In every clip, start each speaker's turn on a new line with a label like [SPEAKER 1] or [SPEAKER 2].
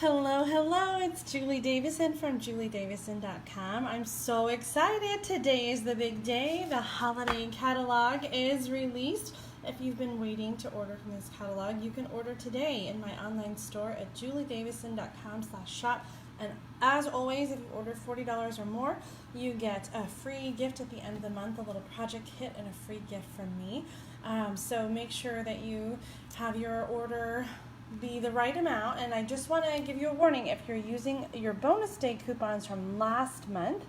[SPEAKER 1] Hello, hello, it's Julie Davison from juliedavison.com. I'm so excited. Today is the big day. The holiday catalog is released. If you've been waiting to order from this catalog, you can order today in my online store at juliedavison.com/shop. And as always, if you order $40 or more, you get a free gift at the end of the month, a little project kit and a free gift from me. So make sure that you have your order be the right amount. And I just want to give you a warning: if you're using your bonus day coupons from last month,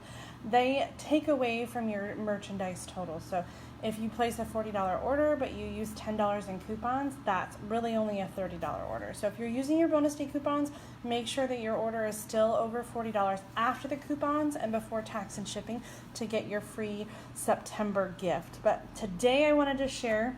[SPEAKER 1] they take away from your merchandise total. So if you place a $40 order but you use $10 in coupons, that's really only a $30 order. So if you're using your bonus day coupons, make sure that your order is still over $40 after the coupons and before tax and shipping to get your free September gift. But today I wanted to share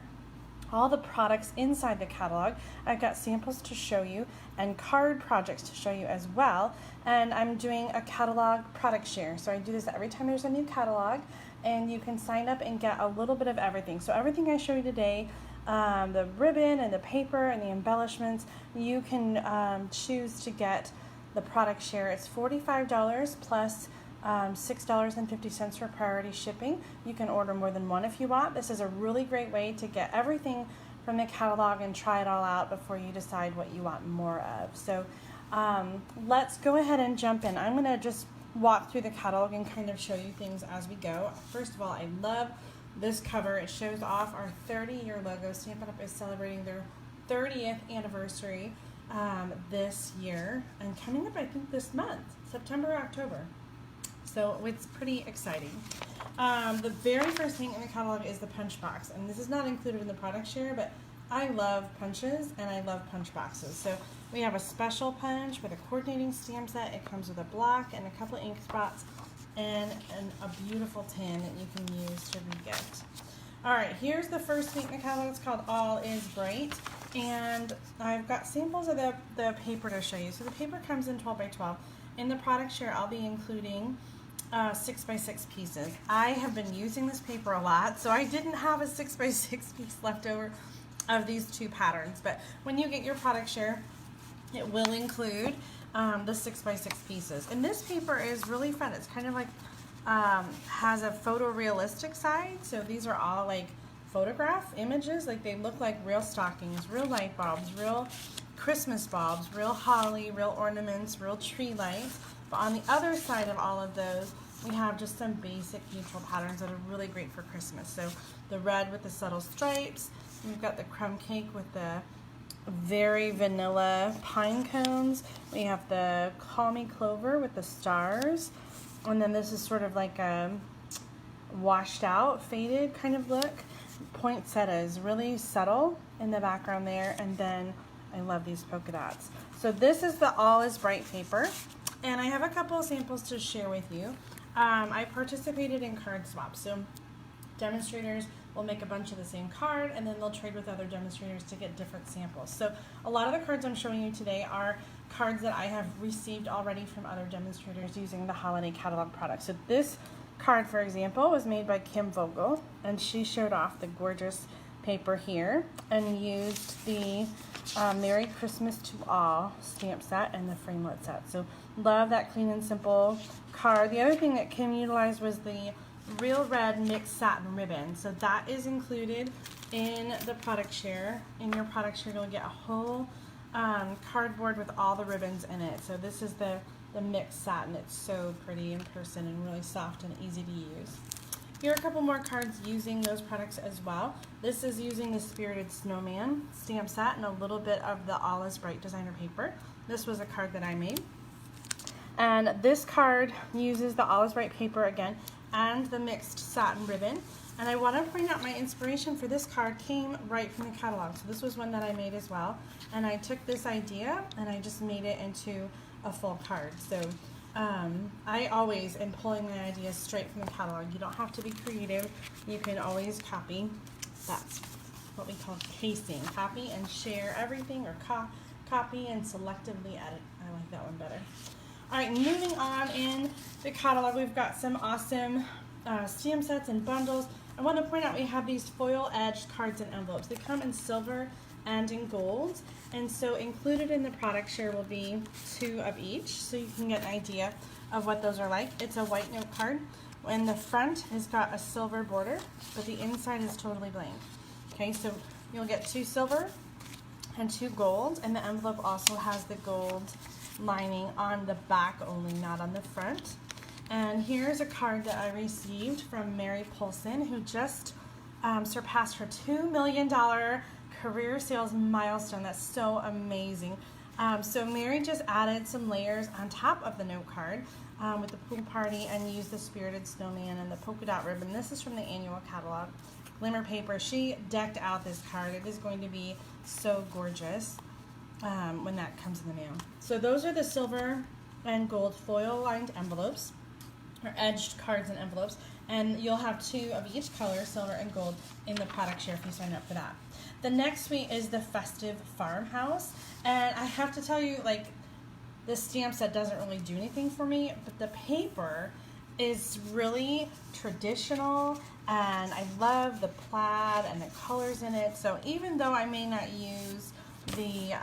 [SPEAKER 1] all the products inside the catalog. I've got samples to show you and card projects to show you as well. And I'm doing a catalog product share. So I do this every time there's a new catalog, and you can sign up and get a little bit of everything. So everything I show you today, the ribbon and the paper and the embellishments, you can choose to get the product share. It's $45 plus $6.50 for priority shipping. You can order more than one if you want. This is a really great way to get everything from the catalog and try it all out before you decide what you want more of. So let's go ahead and jump in. I'm going to just walk through the catalog and kind of show you things as we go. First of all, I love this cover. It shows off our 30-year logo. Stampin' Up! Is celebrating their 30th anniversary this year, and coming up I think this month, September or October. So it's pretty exciting. The very first thing in the catalog is the punch box, and this is not included in the product share, but I love punches and I love punch boxes. So we have a special punch with a coordinating stamp set. It comes with a block and a couple of ink spots and a beautiful tin that you can use to re-gift. All right, here's the first thing in the catalog. It's called All Is Bright, and I've got samples of the paper to show you. So the paper comes in 12 by 12. In the product share, I'll be including 6 by 6 pieces. I have been using this paper a lot, so I didn't have a 6 by 6 piece left over of these two patterns. But when you get your product share, it will include the 6 by 6 pieces. And this paper is really fun. It's kind of like has a photorealistic side. So these are all like photograph images. Like they look like real stockings, real light bulbs, real Christmas bulbs, real holly, real ornaments, real tree lights. But on the other side of all of those, we have just some basic neutral patterns that are really great for Christmas. So the red with the subtle stripes. We've got the crumb cake with the very vanilla pine cones. We have the Call Me Clover with the stars. And then this is sort of like a washed out, faded kind of look. Poinsettia is really subtle in the background there. And then I love these polka dots. So this is the All Is Bright paper. And I have a couple of samples to share with you. I participated in card swaps. So demonstrators will make a bunch of the same card, and then they'll trade with other demonstrators to get different samples. So a lot of the cards I'm showing you today are cards that I have received already from other demonstrators using the holiday catalog product. So this card, for example, was made by Kim Vogel, and she showed off the gorgeous paper here and used the Merry Christmas to All stamp set and the framelit set. So love that clean and simple card. The other thing that Kim utilized was the Real Red mixed satin ribbon. So that is included in the product share. In your product share, you'll get a whole cardboard with all the ribbons in it. So this is the mixed satin. It's so pretty in person and really soft and easy to use. Here are a couple more cards using those products as well. This is using the Spirited Snowman stamp set and a little bit of the All Is Bright designer paper. This was a card that I made. And this card uses the All Is Bright paper again and the mixed satin ribbon. And I want to point out my inspiration for this card came right from the catalog. So this was one that I made as well. And I took this idea and I just made it into a full card. So I always am pulling my ideas straight from the catalog. You don't have to be creative. You can always copy. That's what we call casing. Copy and share everything, or copy and selectively edit. I like that one better. All right, moving on in the catalog, we've got some awesome stamp sets and bundles. I want to point out we have these foil edged cards and envelopes. They come in silver and in gold. And so included in the product share will be 2 of each, so you can get an idea of what those are like. It's a white note card. In the front has got a silver border, but the inside is totally blank. Okay, so you'll get 2 silver and 2 gold, and the envelope also has the gold lining on the back only, not on the front. And here's a card that I received from Mary Polson, who just surpassed her $2 million career sales milestone. That's so amazing. So Mary just added some layers on top of the note card with the pool party and used the spirited snowman and the polka dot ribbon. This is from the annual catalog. Glimmer paper. She decked out this card. It is going to be so gorgeous when that comes in the mail. So those are the silver and gold foil lined envelopes, or edged cards and envelopes, and you'll have 2 of each color, silver and gold, in the product share if you sign up for that. The next suite is the Festive Farmhouse, and I have to tell you, like, this stamp set doesn't really do anything for me, but the paper is really traditional, and I love the plaid and the colors in it. So even though I may not use the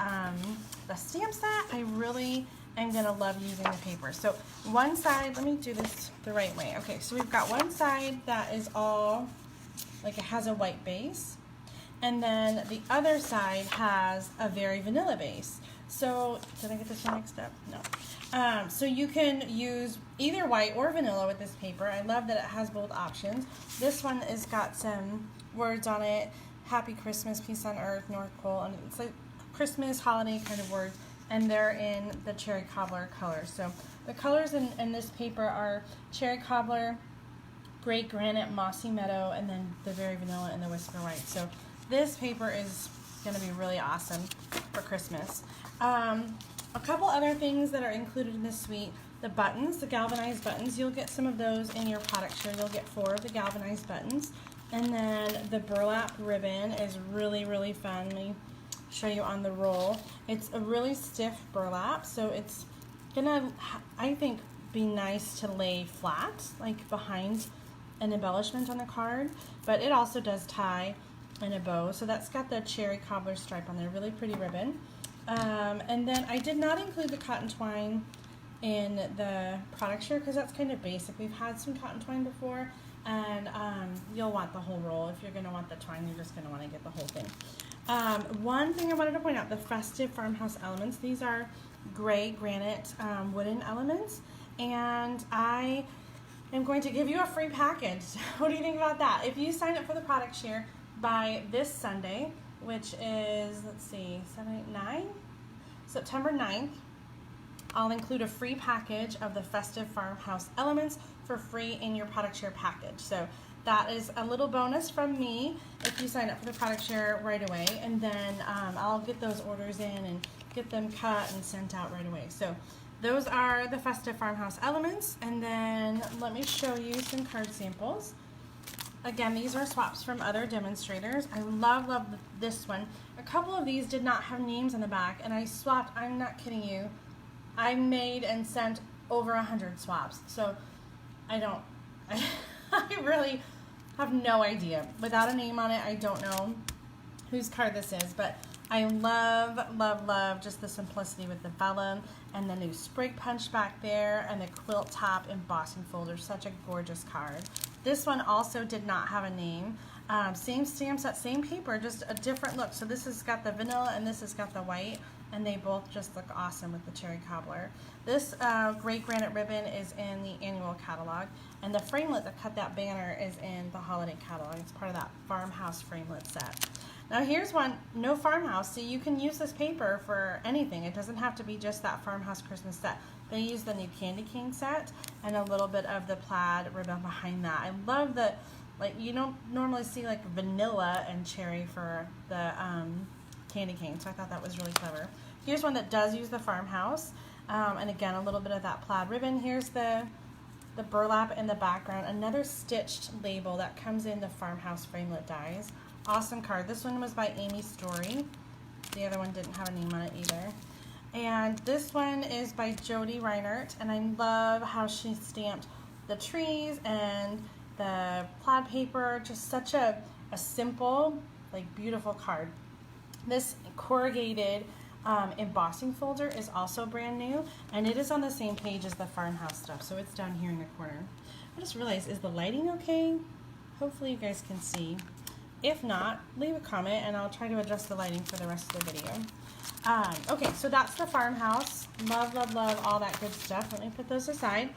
[SPEAKER 1] stamp set, I really am gonna love using the paper. So one side, let me do this the right way. Okay, so we've got one side that is all, like, it has a white base, and then the other side has a very vanilla base. So, did I get this one mixed up? No. So you can use either white or vanilla with this paper. I love that it has both options. This one has got some words on it. Happy Christmas, peace on earth, North Pole, and it's like Christmas, holiday kind of words, and they're in the cherry cobbler color. So the colors in this paper are cherry cobbler, gray granite, mossy meadow, and then the very vanilla and the whisper white. So this paper is going to be really awesome for Christmas. A couple other things that are included in this suite: the buttons, the galvanized buttons. You'll get some of those in your product share. You'll get 4 of the galvanized buttons. And then the burlap ribbon is really, really fun. Let me show you on the roll. It's a really stiff burlap, so it's gonna, I think, be nice to lay flat, like behind an embellishment on the card, but it also does tie in a bow. So that's got the cherry cobbler stripe on there, really pretty ribbon. And then I did not include the cotton twine in the product share because that's kind of basic. We've had some cotton twine before, and you'll want the whole roll. If you're going to want the twine, you're just going to want to get the whole thing. One thing I wanted to point out, the Festive Farmhouse elements. These are gray granite wooden elements, and I am going to give you a free package. What do you think about that? If you sign up for the product share by this Sunday, which is, let's see, 7, 8, 9? September 9th, I'll include a free package of the Festive Farmhouse elements for free in your product share package. So that is a little bonus from me if you sign up for the product share right away, and then I'll get those orders in and get them cut and sent out right away. So those are the Festive Farmhouse elements, and then let me show you some card samples. Again, these are swaps from other demonstrators. I love this one. A couple of these did not have names on the back, and I swapped, I'm not kidding you, I made and sent over 100 swaps. So I really have no idea. Without a name on it, I don't know whose card this is, but I love just the simplicity with the vellum and the new sprig punch back there and the quilt top embossing folder. Such a gorgeous card. This one also did not have a name. Same stamp set, same paper, just a different look. So this has got the vanilla and this has got the white, and they both just look awesome with the cherry cobbler. This gray granite ribbon is in the annual catalog, and the framelit that cut that banner is in the holiday catalog. It's part of that Farmhouse framelit set. Now here's one, no Farmhouse. So you can use this paper for anything. It doesn't have to be just that Farmhouse Christmas set. They use the new candy cane set and a little bit of the plaid ribbon behind that. I love that, like, you don't normally see like vanilla and cherry for the candy cane, so I thought that was really clever. Here's one that does use the Farmhouse, and again, a little bit of that plaid ribbon. Here's the burlap in the background, another stitched label that comes in the Farmhouse framelit dies. Awesome card. This one was by Amy Story. The other one didn't have a name on it either. And this one is by Jody Reinert, and I love how she stamped the trees and the plaid paper. Just such a simple, like, beautiful card. This corrugated embossing folder is also brand new, and it is on the same page as the Farmhouse stuff, so it's down here in the corner. I just realized, is the lighting okay? Hopefully you guys can see. If not, leave a comment and I'll try to adjust the lighting for the rest of the video. Okay, so that's the Farmhouse. Love, love, love all that good stuff. Let me put those aside.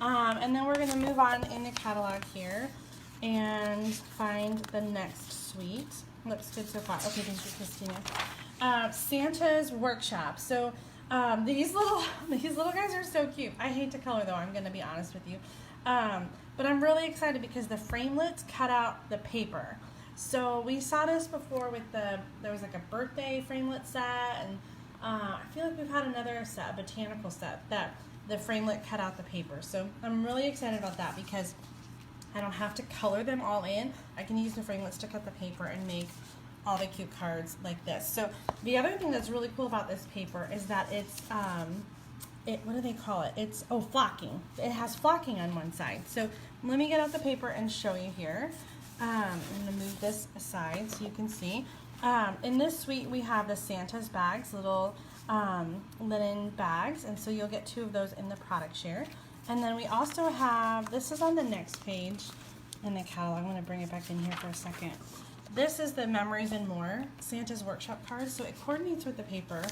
[SPEAKER 1] And then we're going to move on in the catalog here and find the next suite. Looks good so far. Okay, thank you, Christina. Santa's Workshop. So these little guys are so cute. I hate to color though, I'm going to be honest with you. But I'm really excited because the framelits cut out the paper. So we saw this before with there was like a birthday framelit set, and I feel like we've had another set, a botanical set, that the framelit cut out the paper. So I'm really excited about that because I don't have to color them all in. I can use the framelits to cut the paper and make all the cute cards like this. So the other thing that's really cool about this paper is that it's, what do they call it? It's, flocking. It has flocking on one side. So let me get out the paper and show you here. I'm going to move this aside so you can see. In this suite, we have the Santa's bags, little linen bags, and so you'll get 2 of those in the product share. And then we also have, this is on the next page in the catalog. I'm going to bring it back in here for a second. This is the Memories and More Santa's Workshop cards. So it coordinates with the paper,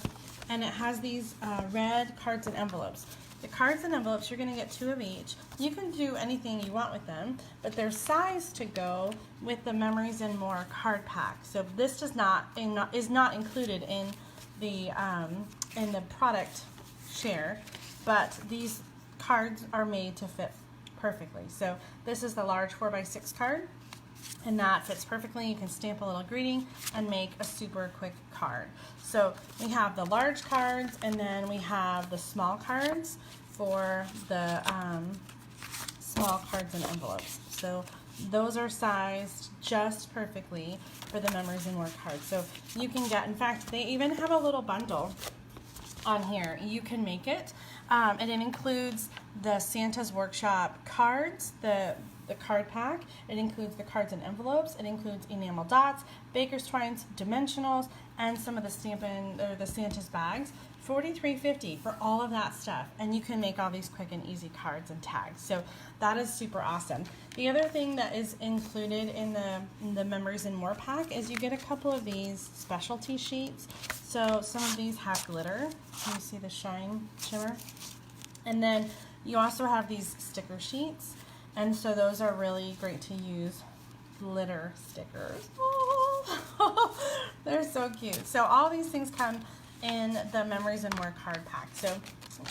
[SPEAKER 1] and it has these red cards and envelopes. The cards and envelopes, you're going to get 2 of each. You can do anything you want with them, but they're sized to go with the Memories and More card pack. So this is not included in the product share, but these cards are made to fit perfectly. So this is the large 4x6 card, and that fits perfectly. You can stamp a little greeting and make a super quick card. So we have the large cards, and then we have the small cards for the small cards and envelopes. So those are sized just perfectly for the Memories and More cards. So you can get, in fact, they even have a little bundle on here. You can make it, and it includes the Santa's Workshop cards, the card pack. It includes the cards and envelopes. It includes enamel dots, baker's twines, dimensionals, and some of the Stampin' or the Santa's bags. $43.50 for all of that stuff, and you can make all these quick and easy cards and tags. So that is super awesome. The other thing that is included in the Memories and More pack is you get a couple of these specialty sheets. So some of these have glitter. Can you see the shimmer? And then you also have these sticker sheets. And so those are really great to use. Glitter stickers. Oh, they're so cute. So all these things come in the Memories and More card pack. So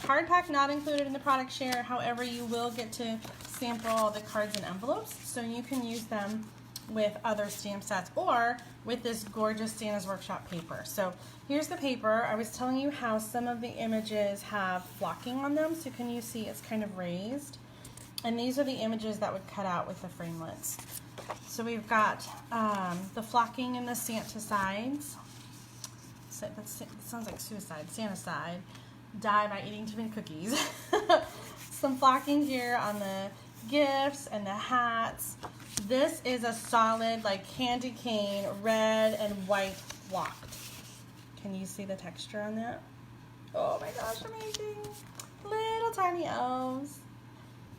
[SPEAKER 1] card pack not included in the product share. However, you will get to sample the cards and envelopes. So you can use them with other stamp sets or with this gorgeous Santa's Workshop paper. So here's the paper. I was telling you how some of the images have flocking on them. So can you see it's kind of raised? And these are the images that would cut out with the framelits. So we've got the flocking in the Santa sides. So that sounds like suicide. Santa side. Die by eating too many cookies. Some flocking here on the gifts and the hats. This is a solid like candy cane red and white flocked. Can you see the texture on that? Oh my gosh, amazing. Little tiny elves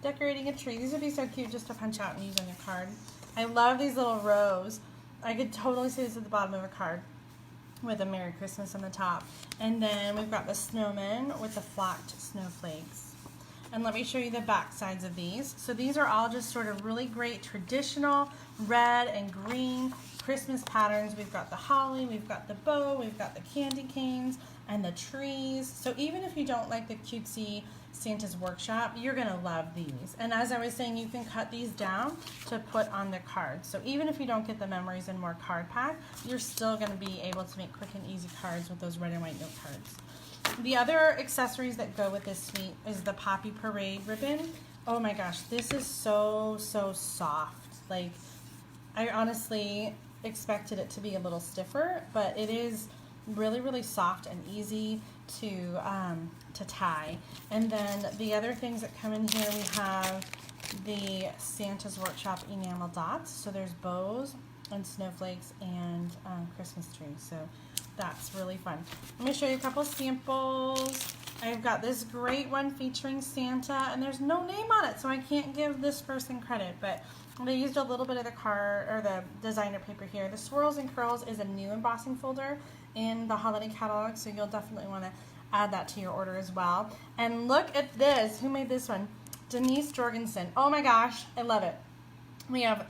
[SPEAKER 1] decorating a tree. These would be so cute just to punch out and use on your card. I love these little rows. I could totally see this at the bottom of a card with a Merry Christmas on the top. And then we've got the snowman with the flocked snowflakes. And let me show you the back sides of these. So these are all just sort of really great traditional red and green Christmas patterns. We've got the holly, we've got the bow, we've got the candy canes and the trees. So even if you don't like the cutesy Santa's Workshop, you're gonna love these. And as I was saying, you can cut these down to put on the cards. So even if you don't get the Memories and More card pack, you're still gonna be able to make quick and easy cards with those red and white note cards. The other accessories that go with this suite is the Poppy Parade ribbon. Oh my gosh, this is so soft. Like, I honestly expected it to be a little stiffer, but it is really soft and easy to tie. And then the other things that come in here, we have the Santa's Workshop enamel dots. So there's bows and snowflakes and Christmas trees. So That's really fun. Let me show you a couple samples. I've got this great one featuring Santa, and there's no name on it, so I can't give this person credit, but they used a little bit of the card or the designer paper here. The Swirls and Curls is a new embossing folder in the holiday catalog, so you'll definitely want to add that to your order as well. And look at this. Who made this one? Denise Jorgensen. Oh my gosh, I love it. We have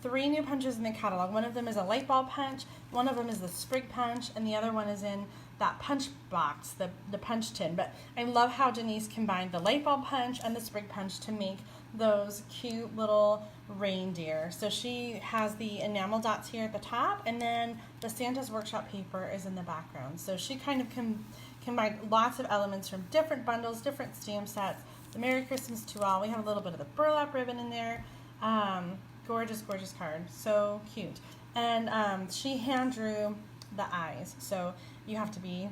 [SPEAKER 1] 3 new punches in the catalog. One of them is a light bulb punch, one of them is the sprig punch, and the other one is in that punch box, the punch tin. But I love how Denise combined the light bulb punch and the sprig punch to make those cute little reindeer. So she has the enamel dots here at the top, and then the Santa's Workshop paper is in the background. So she kind of combined lots of elements from different bundles, different stamp sets. The Merry Christmas to All. We have a little bit of the burlap ribbon in there. Gorgeous, gorgeous card. So cute. And she hand drew the eyes. So you have to be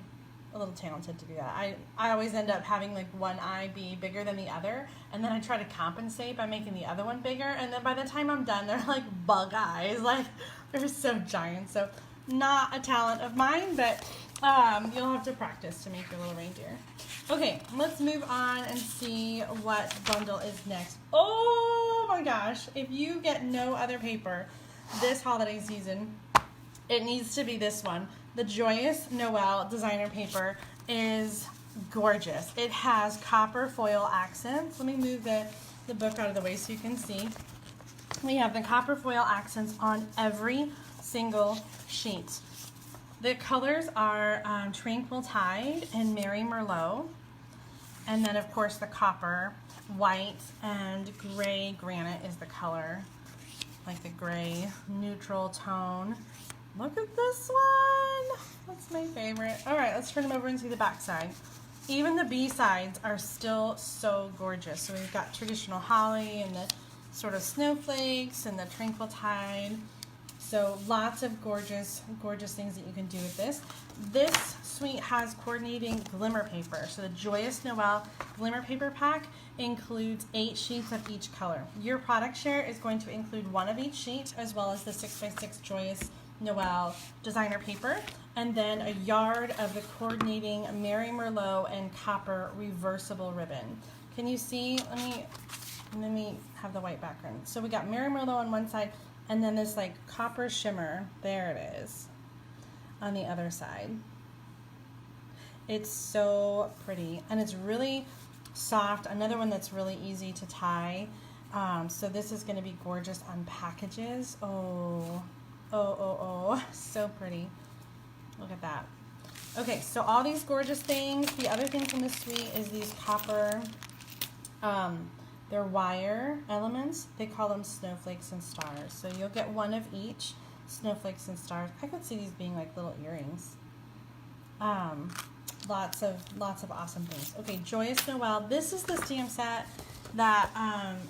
[SPEAKER 1] a little talented to do that. I always end up having like one eye be bigger than the other, and then I try to compensate by making the other one bigger, and then by the time I'm done, they're like bug eyes. Like, they're so giant. So not a talent of mine, but you'll have to practice to make your little reindeer. Okay, let's move on and see what bundle is next. Oh my gosh, if you get no other paper this holiday season, it needs to be this one. The Joyous Noel designer paper is gorgeous. It has copper foil accents. Let me move the book out of the way so you can see. We have the copper foil accents on every single sheet. The colors are Tranquil Tide and Merry Merlot. And then, of course, the copper, white, and gray granite is the color. Like the gray neutral tone. Look at this one. That's my favorite. All right, let's turn them over and see the back side. Even the B-sides are still so gorgeous. So we've got traditional holly and the sort of snowflakes and the Tranquil Tide. So lots of gorgeous, gorgeous things that you can do with this. This suite has coordinating glimmer paper. So the Joyous Noel glimmer paper pack includes 8 sheets of each color. Your product share is going to include 1 of each sheet, as well as the 6x6 Joyous Noel designer paper, and then a yard of the coordinating Merry Merlot and copper reversible ribbon. Can you see? Let me have the white background. So we got Merry Merlot on one side, and then this like copper shimmer, there it is, on the other side. It's so pretty, and it's really soft. Another one that's really easy to tie. So this is going to be gorgeous on packages. Oh, so pretty. Look at that. Okay, so all these gorgeous things. The other thing from the suite is these copper, they're wire elements. They call them snowflakes and stars. So you'll get 1 of each, snowflakes and stars. I could see these being like little earrings. Lots of awesome things. Okay, Joyous Noel. This is the stamp set that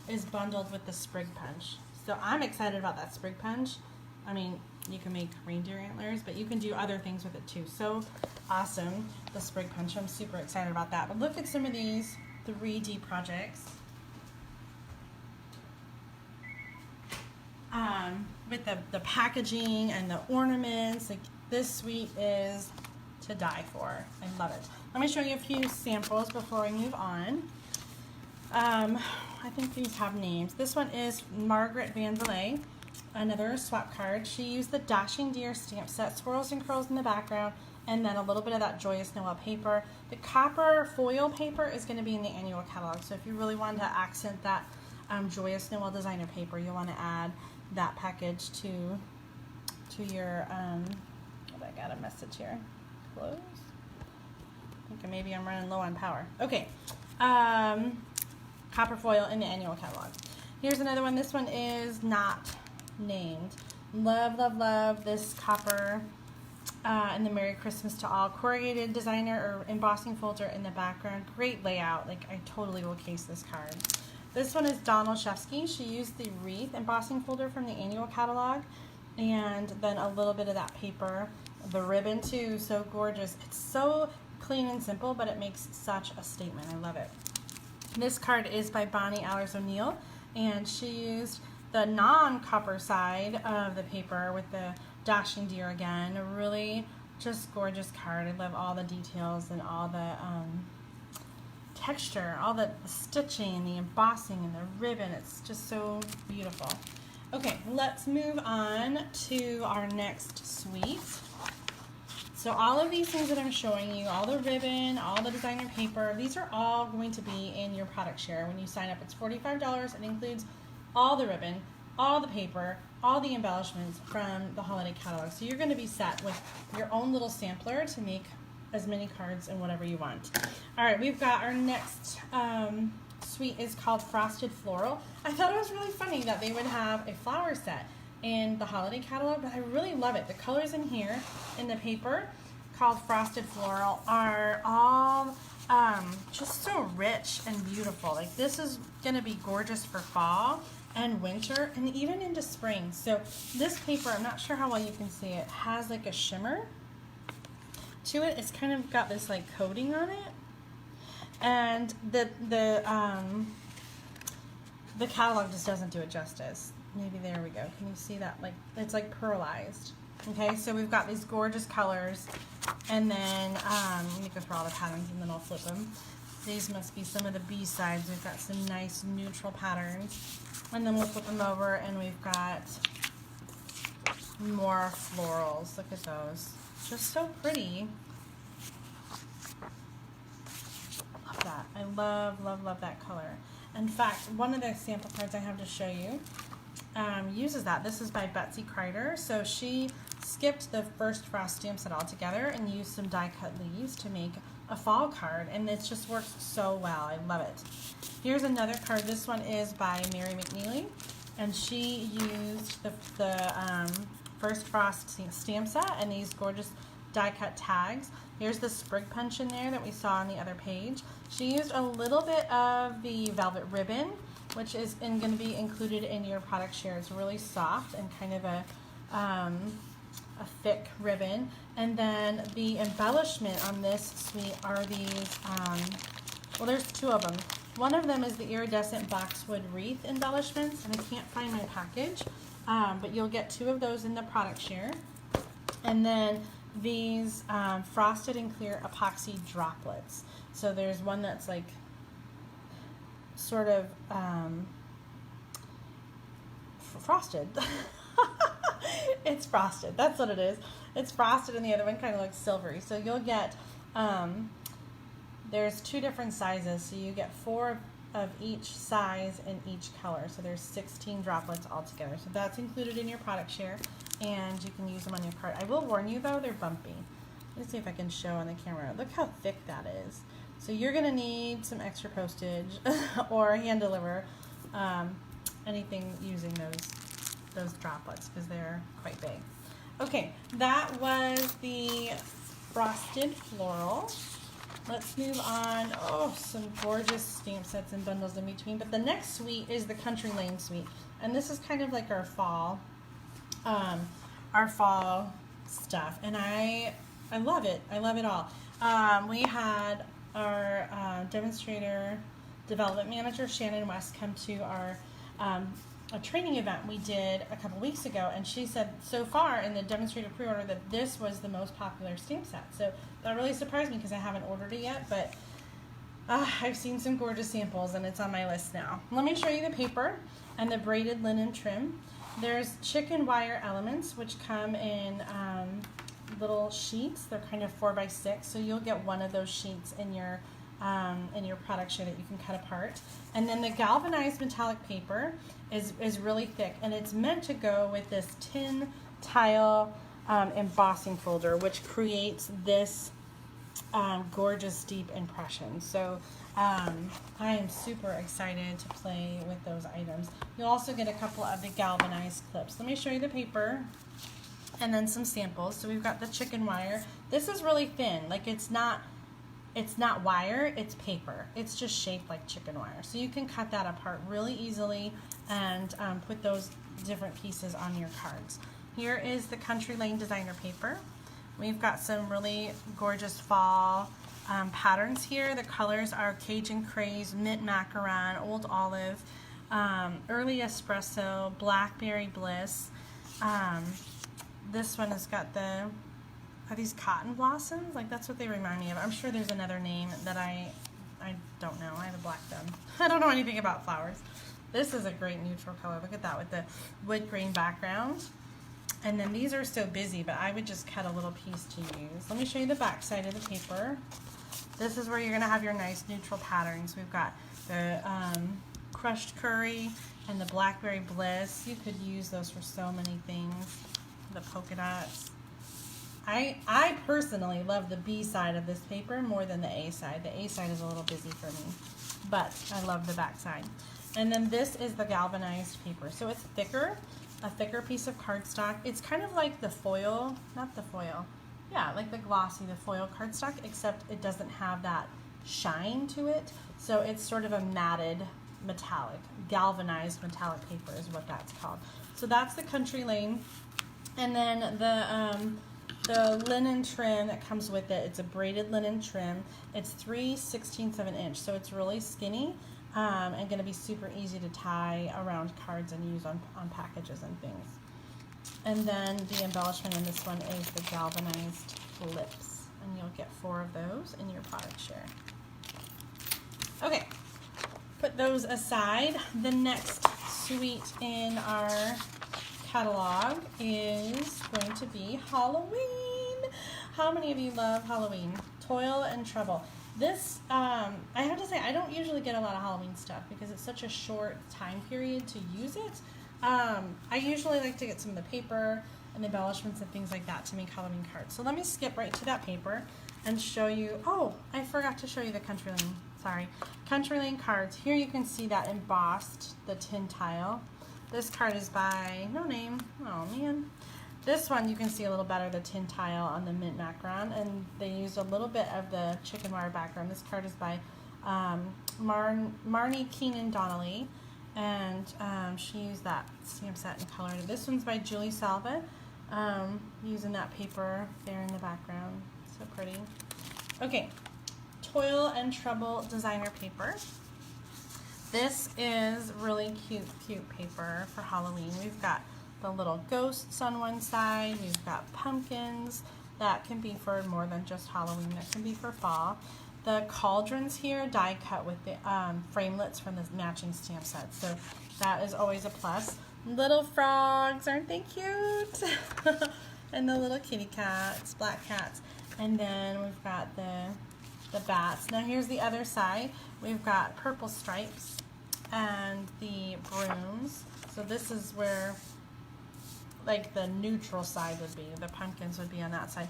[SPEAKER 1] is bundled with the sprig punch. So I'm excited about that sprig punch. I mean, you can make reindeer antlers, but you can do other things with it too. So awesome, the sprig punch. I'm super excited about that. But look at some of these 3D projects. With the packaging and the ornaments. Like, this suite is to die for. I love it. Let me show you a few samples before we move on. I think these have names. This one is Margaret Van Villay. Another swap card. She used the Dashing Deer stamp set, swirls and curls in the background, and then a little bit of that Joyous Noel paper. The copper foil paper is going to be in the annual catalog, so if you really wanted to accent that Joyous Noel designer paper, you'll want to add that package to your, I got a message here. Close. I think maybe I'm running low on power. Okay. Copper foil in the annual catalog. Here's another one. This one is not named. Love, love, love this copper and the Merry Christmas to All corrugated designer or embossing folder in the background. Great layout. Like, I totally will case this card. This one is Dawn Olszewski. She used the wreath embossing folder from the annual catalog, and then a little bit of that paper. The ribbon too, so gorgeous. It's so clean and simple, but it makes such a statement. I love it. This card is by Bonnie Allers O'Neill, and she used the non-copper side of the paper with the Dashing Deer again. Really just gorgeous card. I love all the details and all the texture, all the stitching, the embossing, and the ribbon. It's just so beautiful. Okay, let's move on to our next suite. So all of these things that I'm showing you, all the ribbon, all the designer paper, these are all going to be in your product share. When you sign up, it's $45. It includes all the ribbon, all the paper, all the embellishments from the holiday catalog. So you're going to be set with your own little sampler to make as many cards and whatever you want. All right, we've got our next suite is called Frosted Floral. I thought it was really funny that they would have a flower set in the holiday catalog, but I really love it. The colors in here in the paper called Frosted Floral are all just so rich and beautiful. Like, this is going to be gorgeous for fall and winter and even into spring. So this paper, I'm not sure how well you can see it, has like a shimmer to it. It's kind of got this like coating on it, and the catalog just doesn't do it justice. Maybe there we go. Can you see that? Like, it's like pearlized. Okay, so we've got these gorgeous colors, and then let me go through all the patterns and then I'll flip them. These must be some of the B-sides. We've got some nice neutral patterns, and then we'll flip them over and we've got more florals. Look at those. Just so pretty. Love that. I love, love, love that color. In fact, one of the sample cards I have to show you uses that. This is by Betsy Kreider. So she skipped the first frost stamp set altogether and used some die cut leaves to make a fall card, and it just works so well. I love it. Here's another card. This one is by Mary McNeely, and she used the first frost stamp set and these gorgeous die cut tags. Here's the sprig punch in there that we saw on the other page. She used a little bit of the velvet ribbon, which is going to be included in your product share. It's really soft and kind of a thick ribbon. And then the embellishment on this suite are these, well, there's two of them. One of them is the iridescent boxwood wreath embellishments, and I can't find my package, but you'll get two of those in the product share. And then these frosted and clear epoxy droplets. So there's one that's like sort of frosted. It's frosted. That's what it is. It's frosted, and the other one kind of looks silvery. So you'll get, there's two different sizes. So you get 4 of each size in each color. So there's 16 droplets altogether. So that's included in your product share, and you can use them on your card. I will warn you though, they're bumpy. Let's see if I can show on the camera. Look how thick that is. So you're gonna need some extra postage or hand deliver anything using those droplets, because they're quite big. Okay, that was the frosted floral. Let's move on. Oh, some gorgeous stamp sets and bundles in between. But the next suite is the Country Lane suite, and this is kind of like our fall stuff, and I love it. I love it all. We had our demonstrator development manager Shannon West come to our a training event we did a couple weeks ago, and she said so far in the demonstrator pre-order that this was the most popular stamp set. So that really surprised me because I haven't ordered it yet, but I've seen some gorgeous samples and it's on my list now. Let me show you the paper and the braided linen trim. There's chicken wire elements, which come in little sheets. They're kind of 4x6, so you'll get one of those sheets in your product share that you can cut apart. And then the galvanized metallic paper is really thick, and it's meant to go with this tin tile embossing folder, which creates this gorgeous deep impression. So I am super excited to play with those items. You'll also get a couple of the galvanized clips. Let me show you the paper and then some samples. So we've got the chicken wire. This is really thin. Like, it's not wire, it's paper. It's just shaped like chicken wire. So you can cut that apart really easily and put those different pieces on your cards. Here is the Country Lane designer paper. We've got some really gorgeous fall patterns here. The colors are Cajun Craze, Mint Macaron, Old Olive, Early Espresso, Blackberry Bliss. This one has got the Are these cotton blossoms? Like, that's what they remind me of. I'm sure there's another name that I don't know. I have a black thumb. I don't know anything about flowers. This is a great neutral color. Look at that with the wood grain background. And then these are so busy, but I would just cut a little piece to use. Let me show you the back side of the paper. This is where you're gonna have your nice neutral patterns. We've got the crushed curry and the blackberry bliss. You could use those for so many things. The polka dots. I personally love the B side of this paper more than the A side. The A side is a little busy for me, but I love the back side. And then this is the galvanized paper. So it's thicker, a thicker piece of cardstock. It's kind of like the foil, not the foil, yeah, like the glossy, the foil cardstock, except it doesn't have that shine to it. So it's sort of a matted metallic, galvanized metallic paper is what that's called. So that's the Country Lane. And then the linen trim that comes with it, it's a braided linen trim. It's 3/16 of an inch, so it's really skinny and going to be super easy to tie around cards and use on packages and things. And then the embellishment in this one is the galvanized lips, and you'll get 4 of those in your product share. Okay, put those aside. The next suite in our catalog is going to be Halloween. How many of you love Halloween? Toil and Trouble. This, I have to say, I don't usually get a lot of Halloween stuff because it's such a short time period to use it. I usually like to get some of the paper and the embellishments and things like that to make Halloween cards. So let me skip right to that paper and show you, oh, I forgot to show you the Country Lane, sorry. Country Lane cards. Here you can see that embossed, the tin tile. This card is by no name. Oh man. This one you can see a little better the tin tile on the mint background, and they used a little bit of the chicken wire background. This card is by Marnie Keenan Donnelly, and she used that stamp set and color. This one's by Julie Salva, using that paper there in the background. So pretty. Okay, Toil and Trouble designer paper. This is really cute paper for Halloween. We've got the little ghosts on one side. We've got pumpkins. That can be for more than just Halloween. That can be for fall. The cauldrons here die cut with the framelits from the matching stamp set. So that is always a plus. Little frogs, aren't they cute? And the little kitty cats, black cats. And then we've got the bats. Now here's the other side. We've got purple stripes and the brooms. So this is where like the neutral side would be. The pumpkins would be on that side.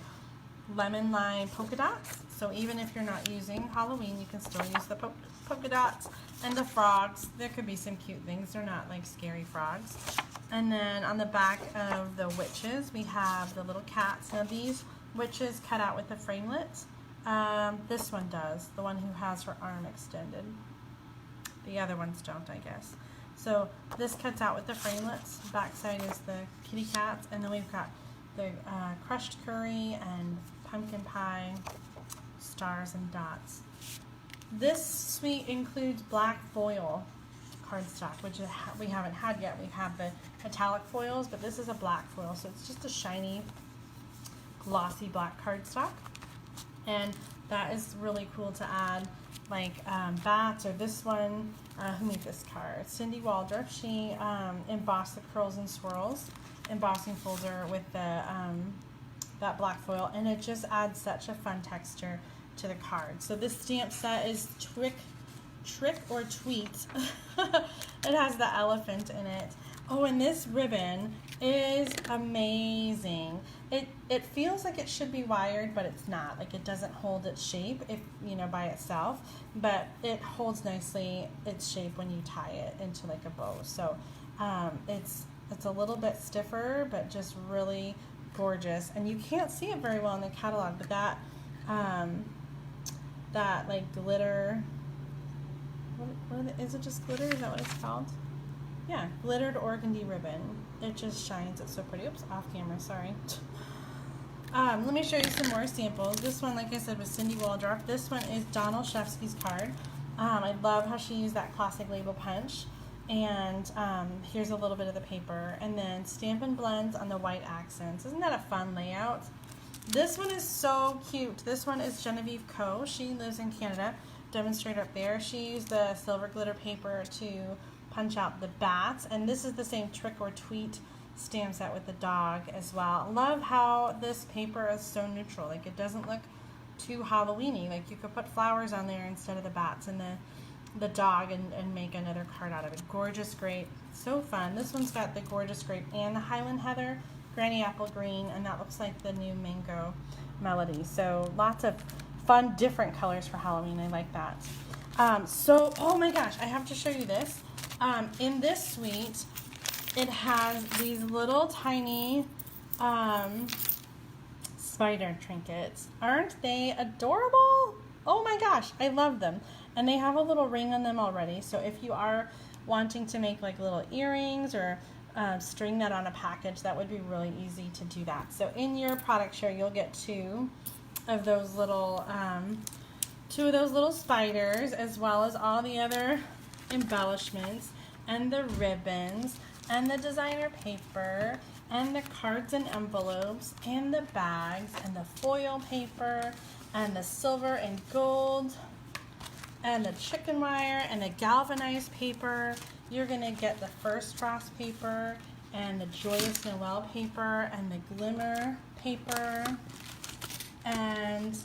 [SPEAKER 1] Lemon lime polka dots. So even if you're not using Halloween, you can still use the polka dots. And the frogs. There could be some cute things. They're not like scary frogs. And then on the back of the witches, we have the little cats. Now these witches cut out with the framelits. This one does. The one who has her arm extended. The other ones don't, I guess. So this cuts out with the framelits. Backside is the kitty cats, and then we've got the crushed curry and pumpkin pie, stars and dots. This suite includes black foil cardstock, which we haven't had yet. We have the metallic foils, but this is a black foil, so it's just a shiny, glossy black cardstock, and that is really cool to add. Like bats, or this one, who made this card? Cindy Waldrop. She embossed the curls and swirls embossing folder with the that black foil, and it just adds such a fun texture to the card. So this stamp set is Trick or Tweet. It has the elephant in it. Oh, and this ribbon is amazing. It feels like it should be wired, but it's not. Like it doesn't hold its shape if by itself, but it holds nicely its shape when you tie it into like a bow. So it's a little bit stiffer, but just really gorgeous. And you can't see it very well in the catalog, but that like glitter. Is it just glitter? Is that what it's called? Yeah, glittered organdy ribbon. It just shines. It's so pretty. Oops, off camera, sorry. Let me show you some more samples. This one, like I said, was Cindy Waldrop. This one is Dawn Olszewski's card. I love how she used that classic label punch. And here's a little bit of the paper. And then Stampin' blends on the white accents. Isn't that a fun layout? This one is so cute. This one is Genevieve Co. She lives in Canada. Demonstrate up there. She used the silver glitter paper to punch out the bats, and this is the same trick or tweet stamp set with the dog as well. Love how this paper is so neutral. Like, it doesn't look too Halloweeny. Like, you could put flowers on there instead of the bats and the dog and make another card out of it. Gorgeous grape. So fun. This one's got the gorgeous grape and the Highland Heather, Granny Apple Green, and that looks like the new Mango Melody. So lots of fun, different colors for Halloween. I like that. Oh my gosh, I have to show you this. In this suite, it has these little tiny spider trinkets. Aren't they adorable? Oh my gosh, I love them. And they have a little ring on them already. So if you are wanting to make like little earrings or string that on a package, that would be really easy to do that. So in your product share, you'll get two of those little spiders, as well as all the other embellishments and the ribbons and the designer paper and the cards and envelopes and the bags and the foil paper and the silver and gold and the chicken wire and the galvanized paper. You're gonna get the first frost paper and the Joyous Noel paper and the glimmer paper and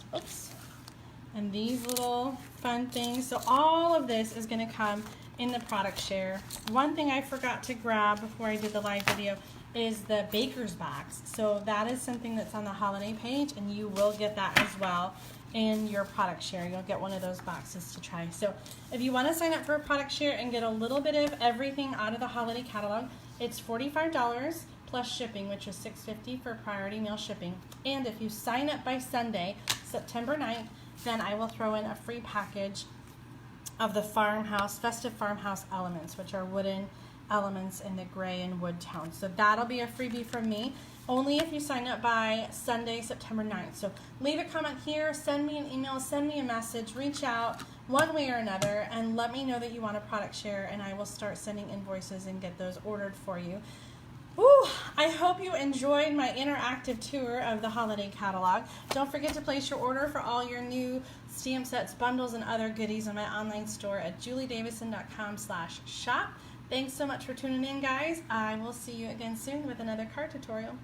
[SPEAKER 1] and these little fun things. So all of this is gonna come in the product share. One thing I forgot to grab before I did the live video is the baker's box. So that is something that's on the holiday page, and you will get that as well in your product share. You'll get one of those boxes to try. So if you want to sign up for a product share and get a little bit of everything out of the holiday catalog, it's $45 plus shipping, which is $6.50 for priority mail shipping. And if you sign up by Sunday, September 9th, then I will throw in a free package of the Farmhouse, Festive Farmhouse elements, which are wooden elements in the gray and wood tone. So that'll be a freebie from me, only if you sign up by Sunday, September 9th. So leave a comment here, send me an email, send me a message, reach out one way or another, and let me know that you want a product share, and I will start sending invoices and get those ordered for you. Ooh, I hope you enjoyed my interactive tour of the holiday catalog. Don't forget to place your order for all your new stamp sets, bundles, and other goodies on my online store at juliedavison.com/shop. Thanks so much for tuning in, guys. I will see you again soon with another card tutorial.